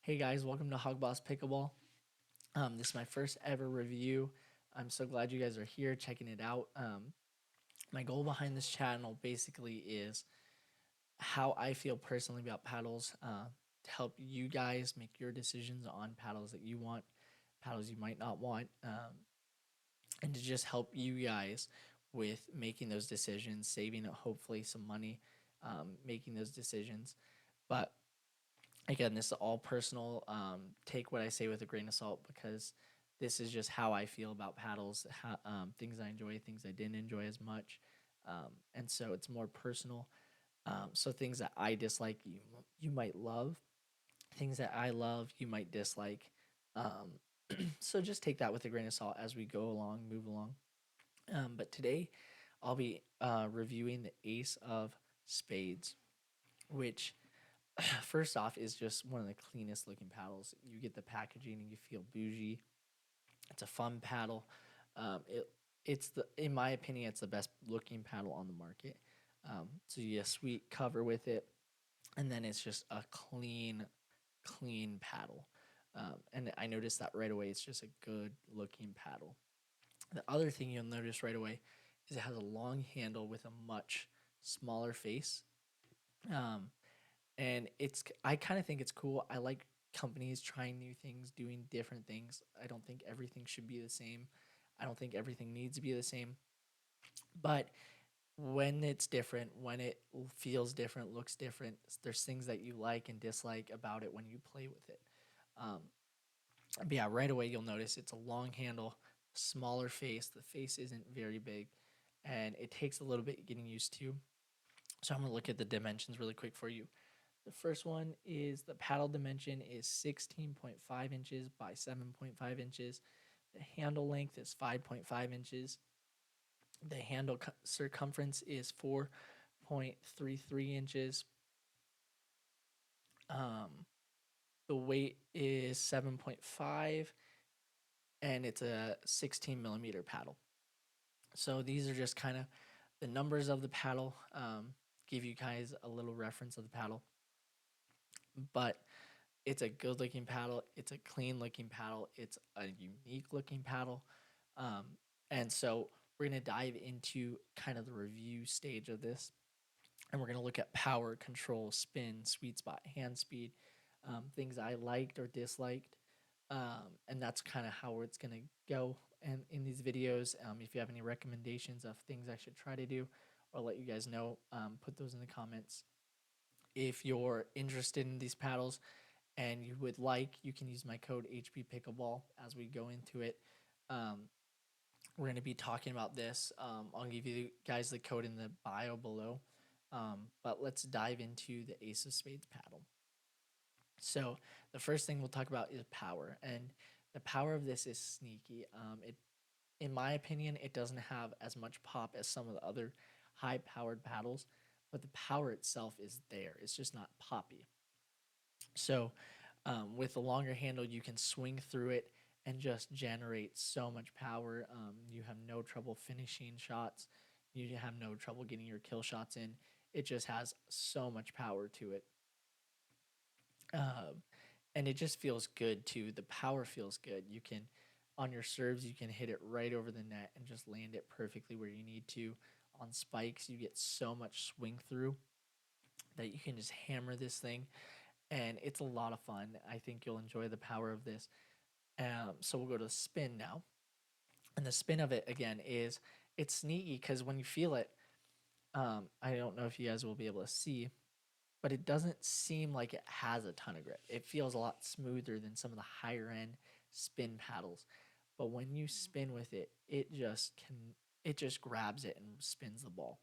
Hey guys, welcome to Hogboss Pickleball. This is my first ever review. I'm so glad you guys are here checking it out. My goal behind this channel basically is how I feel personally about paddles to help you guys make your decisions on paddles that you want, paddles you might not want, and to just help you guys with making those decisions, saving hopefully some money, making those decisions. But again, this is all personal. Take what I say with a grain of salt because this is just how I feel about paddles, things I enjoy, things I didn't enjoy as much. And so it's more personal. So things that I dislike, you might love. Things that I love, you might dislike. Um, so just take that with a grain of salt as we go along, move along. But today, I'll be reviewing the Ace of Spades, which first off is just one of the cleanest looking paddles. You get the packaging and you feel bougie. It's a fun paddle. It's the in my opinion it's the best looking paddle on the market. So you get a sweet cover with it, and then it's just a clean paddle. And I noticed that right away. It's just a good looking paddle. The other thing you'll notice right away is it has a long handle with a much smaller face. Um, and I kind of think it's cool. I like companies trying new things, doing different things. I don't think everything should be the same. I don't think everything needs to be the same. But when it's different, when it feels different, looks different, there's things that you like and dislike about it when you play with it. Um, but yeah, right away you'll notice it's a long handle, smaller face. The face isn't very big, and it takes a little bit getting used to. So I'm gonna look at the dimensions really quick for you. The first one is the paddle dimension is 16.5 inches by 7.5 inches. The handle length is 5.5 inches. The handle circumference is 4.33 inches. Um, the weight is 7.5, and it's a 16 millimeter paddle. So these are just kind of the numbers of the paddle. Give you guys a little reference of the paddle. But it's a good looking paddle. It's a clean looking paddle. It's a unique looking paddle. Um, and so we're going to dive into kind of the review stage of this. And we're going to look at power, control, spin, sweet spot, hand speed, things I liked or disliked. And that's kind of how it's going to go. And in these videos, if you have any recommendations of things I should try to do or let you guys know, put those in the comments. If you're interested in these paddles, and you would like, you can use my code HP Pickleball as we go into it. We're going to be talking about this. I'll give you guys the code in the bio below. But let's dive into the Ace of Spades paddle. So the first thing we'll talk about is power, and the power of this is sneaky. In my opinion, it doesn't have as much pop as some of the other high-powered paddles, but the power itself is there. It's just not poppy. So with a longer handle, you can swing through it and just generate so much power. You have no trouble finishing shots. You have no trouble getting your kill shots in. It just has so much power to it. Um, and it just feels good too. The power feels good. You can, on your serves, you can hit it right over the net and just land it perfectly where you need to. On spikes, you get so much swing through that you can just hammer this thing, and it's a lot of fun. I think you'll enjoy the power of this. So we'll go to the spin now. And the spin of it, again, is it's sneaky because when you feel it, I don't know if you guys will be able to see, but it doesn't seem like it has a ton of grip. It feels a lot smoother than some of the higher end spin paddles. But when you spin with it, it just grabs it and spins the ball.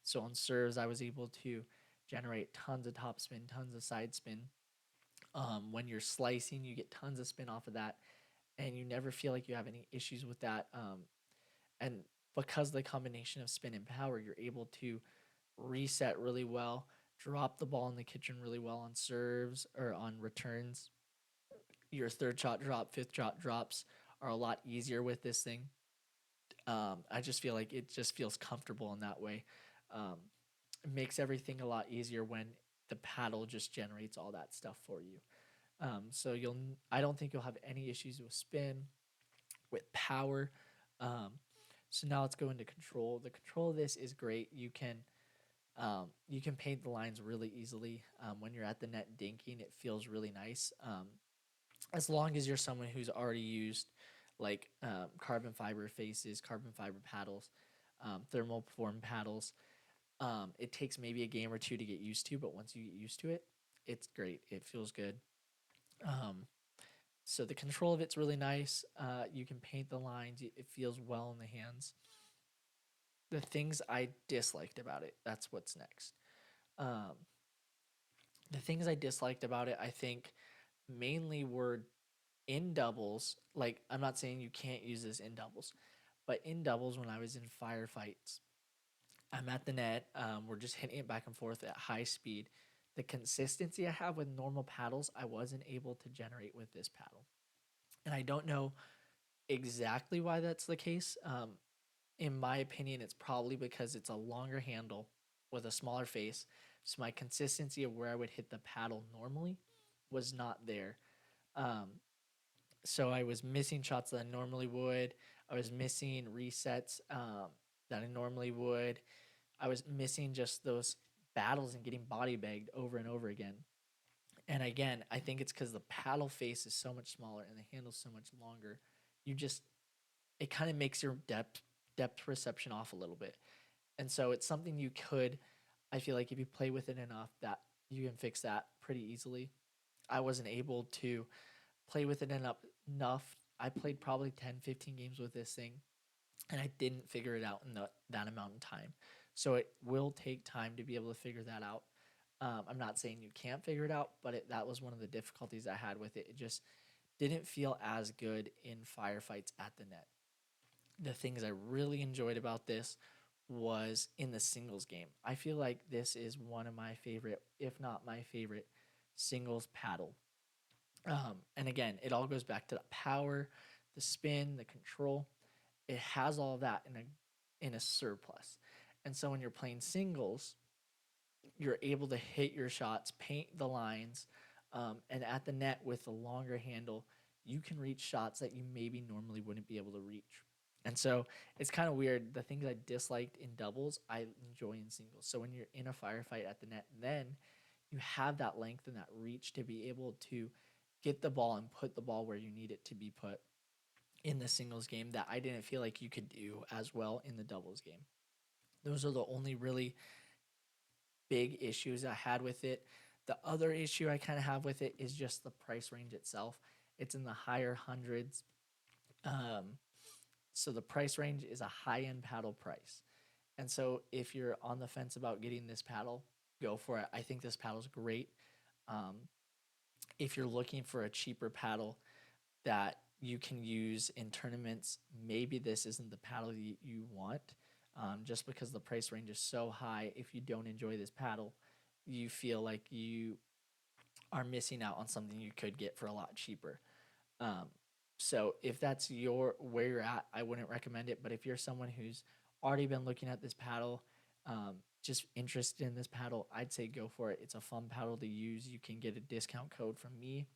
So on serves, I was able to generate tons of top spin, tons of side spin. When you're slicing, you get tons of spin off of that, and you never feel like you have any issues with that. And because of the combination of spin and power, you're able to reset really well, drop the ball in the kitchen really well on serves or on returns. Your third shot drop, fifth shot drops are a lot easier with this thing. I just feel like it just feels comfortable in that way. It makes everything a lot easier when the paddle just generates all that stuff for you. So I don't think you'll have any issues with spin, with power. Um, so now let's go into control. The control of this is great. You can paint the lines really easily. When you're at the net dinking, it feels really nice. As long as you're someone who's already used like carbon fiber faces, carbon fiber paddles, thermal form paddles. It takes maybe a game or two to get used to, but once you get used to it, it's great. It feels good. Um, so the control of it's really nice. You can paint the lines. It feels well in the hands. The things I disliked about it, that's what's next. Um, the things I disliked about it, I think mainly were in doubles. Like, I'm not saying you can't use this in doubles, but in doubles, when I was in firefights, I'm at the net. We're just hitting it back and forth at high speed. The consistency I have with normal paddles, I wasn't able to generate with this paddle. And I don't know exactly why that's the case. In my opinion, it's probably because it's a longer handle with a smaller face. So my consistency of where I would hit the paddle normally was not there. Um, so I was missing shots that I normally would. I was missing resets that I normally would. I was missing just those battles and getting body bagged over and over again. And again, I think it's because the paddle face is so much smaller and the handle's so much longer. You just it kind of makes your depth perception off a little bit. And so it's something you could, I feel like if you play with it enough, that you can fix that pretty easily. I wasn't able to play with it enough. I played probably 10, 15 games with this thing and I didn't figure it out in that amount of time. So it will take time to be able to figure that out. I'm not saying you can't figure it out, but that was one of the difficulties I had with it. It just didn't feel as good in firefights at the net. The things I really enjoyed about this was in the singles game. I feel like this is one of my favorite, if not my favorite, singles paddle. And again, it all goes back to the power, the spin, the control. It has all of that in a surplus. And so when you're playing singles, you're able to hit your shots, paint the lines, and at the net with the longer handle, you can reach shots that you maybe normally wouldn't be able to reach. And so it's kind of weird. The things I disliked in doubles, I enjoy in singles. So when you're in a firefight at the net, then you have that length and that reach to be able to get the ball and put the ball where you need it to be put in the singles game that I didn't feel like you could do as well in the doubles game. Those are the only really big issues I had with it. The other issue I kind of have with it is just the price range itself. It's in the higher hundreds. Um, so the price range is a high end paddle price. And so if you're on the fence about getting this paddle, go for it. I think this paddle is great. Um, if you're looking for a cheaper paddle that you can use in tournaments, maybe this isn't the paddle you want. Just because the price range is so high, if you don't enjoy this paddle, you feel like you are missing out on something you could get for a lot cheaper. Um, so if that's where you're at, I wouldn't recommend it. But if you're someone who's already been looking at this paddle, just interested in this paddle, I'd say go for it. It's a fun paddle to use. You can get a discount code from me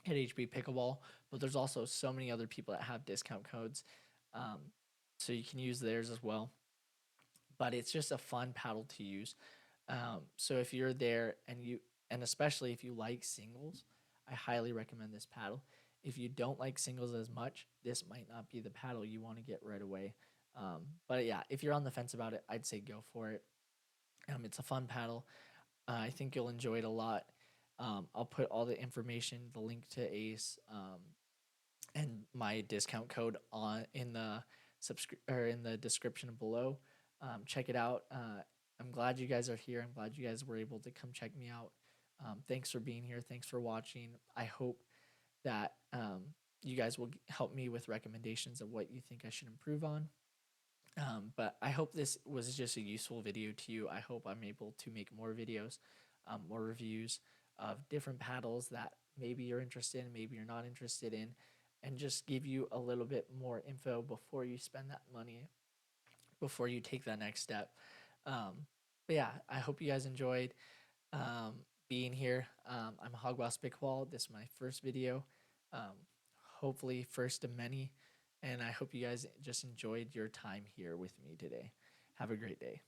at HB Pickleball, but there's also so many other people that have discount codes. Um, so you can use theirs as well. But it's just a fun paddle to use. So if you're there and especially if you like singles, I highly recommend this paddle. If you don't like singles as much, this might not be the paddle you want to get right away. But yeah, if you're on the fence about it, I'd say go for it. It's a fun paddle. I think you'll enjoy it a lot. I'll put all the information, the link to Ace, and my discount code on in the in the description below. Check it out. I'm glad you guys are here. I'm glad you guys were able to come check me out. Thanks for being here. Thanks for watching. I hope that you guys will help me with recommendations of what you think I should improve on. But I hope this was just a useful video to you. I hope I'm able to make more videos, more reviews of different paddles that maybe you're interested in, maybe you're not interested in, and just give you a little bit more info before you spend that money, before you take that next step. But yeah, I hope you guys enjoyed. Um, being here. I'm Hog Boss Pickleball. This is my first video. Um, Hopefully, first of many. And I hope you guys just enjoyed your time here with me today. Have a great day.